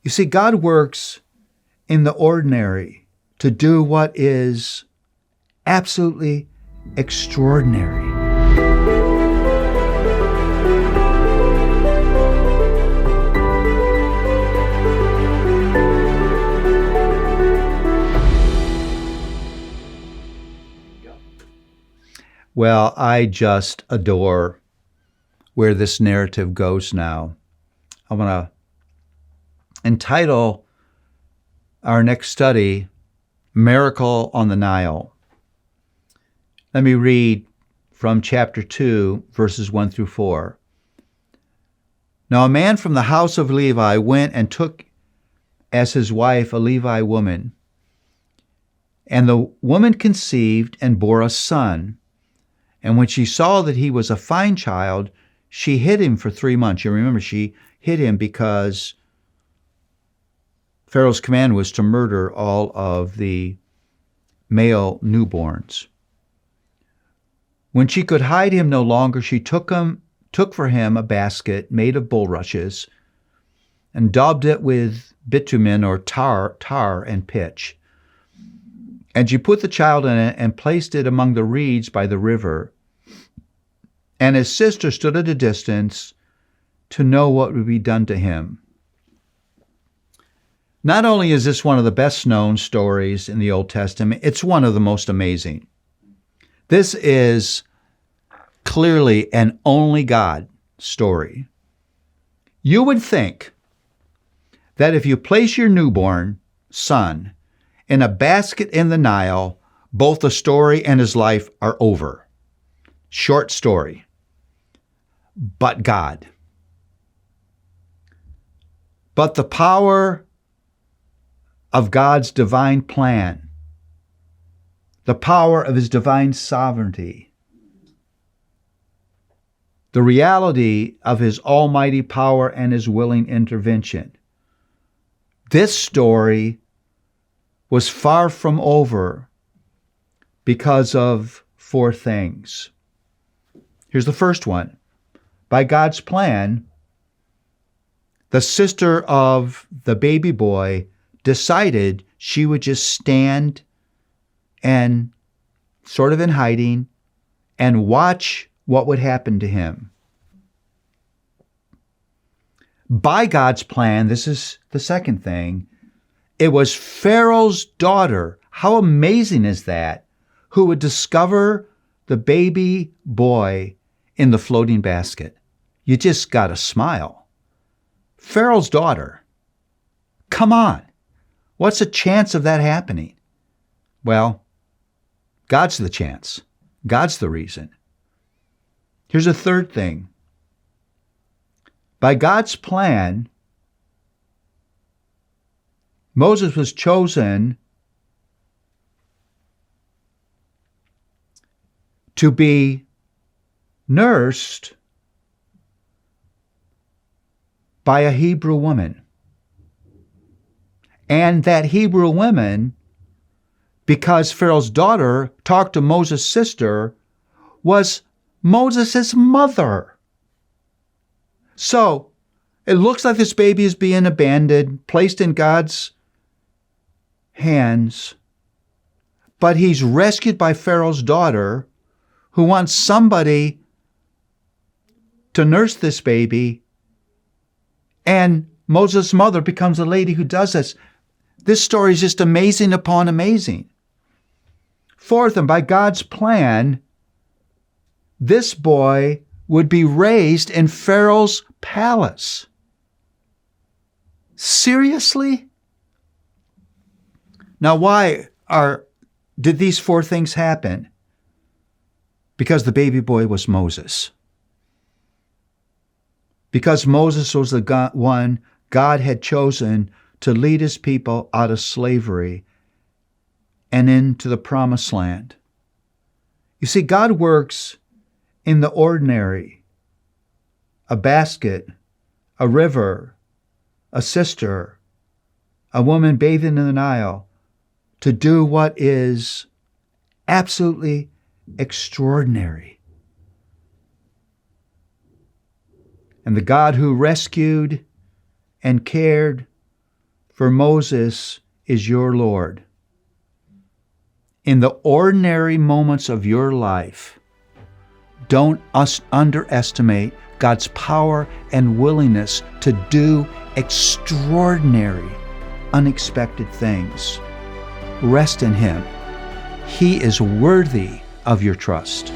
You see, God works in the ordinary to do what is absolutely extraordinary. Well, I just adore where this narrative goes now. I'm going to entitle our next study, Miracle on the Nile. Let me read from chapter 2, verses 1 through 4. Now a man from the house of Levi went and took as his wife a Levi woman. And the woman conceived and bore a son. And when she saw that he was a fine child, she hid him for 3 months. You remember, she hid him because Pharaoh's command was to murder all of the male newborns. When she could hide him no longer, she took for him a basket made of bulrushes and daubed it with bitumen or tar and pitch. And she put the child in it and placed it among the reeds by the river. And his sister stood at a distance to know what would be done to him. Not only is this one of the best known stories in the Old Testament, it's one of the most amazing. This is clearly an only God story. You would think that if you place your newborn son in a basket in the Nile, both the story and his life are over. Short story. But God. But the power of God's divine plan, the power of his divine sovereignty, the reality of his almighty power and his willing intervention. This story was far from over because of 4 things. Here's the first one. By God's plan, the sister of the baby boy decided she would just stand and sort of in hiding and watch what would happen to him. By God's plan, this is the second thing, it was Pharaoh's daughter, how amazing is that, who would discover the baby boy in the floating basket. You just got to smile. Pharaoh's daughter. Come on. What's the chance of that happening? Well, God's the chance. God's the reason. Here's a third thing. By God's plan, Moses was chosen to be nursed by a Hebrew woman. And that Hebrew woman, because Pharaoh's daughter talked to Moses' sister, was Moses' mother. So it looks like this baby is being abandoned, placed in God's hands, but he's rescued by Pharaoh's daughter, who wants somebody to nurse this baby, and Moses' mother becomes a lady who does this. This story is just amazing upon amazing. Fourth, and by God's plan, this boy would be raised in Pharaoh's palace. Seriously? Now, why did these 4 things happen? Because the baby boy was Moses. Because Moses was the one God had chosen to lead his people out of slavery and into the promised land. You see, God works in the ordinary. A basket, a river, a sister, a woman bathing in the Nile, to do what is absolutely extraordinary. And the God who rescued and cared for Moses is your Lord. In the ordinary moments of your life, don't underestimate God's power and willingness to do extraordinary, unexpected things. Rest in Him. He is worthy of your trust.